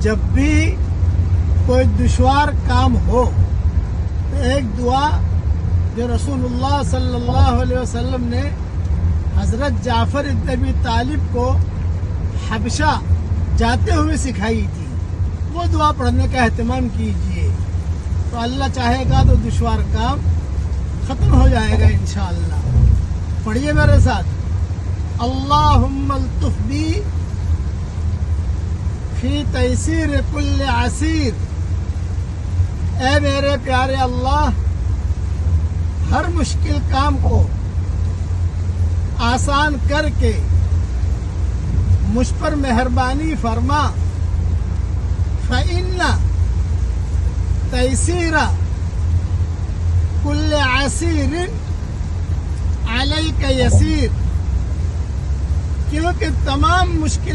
جب بھی کوئی دشوار کام ہو تو ایک دعا جو رسول اللہ صلی اللہ علیہ وسلم نے حضرت جعفر ابن ابی طالب کو حبشہ جاتے ہوئے سکھائی تھی، وہ دعا پڑھنے کا اہتمام کیجیے تو اللہ چاہے گا تو دشوار کام ختم ہو جائے گا انشاءاللہ۔ پڑھیے میرے ساتھ، اللہم الطف بی فی تیسیر کل عسیر، اے میرے پیارے اللہ ہر مشکل کام کو آسان کر کے مجھ پر مہربانی فرما، فإن تیسیر کل عسیر علیک یسیر، کیونکہ تمام مشکلات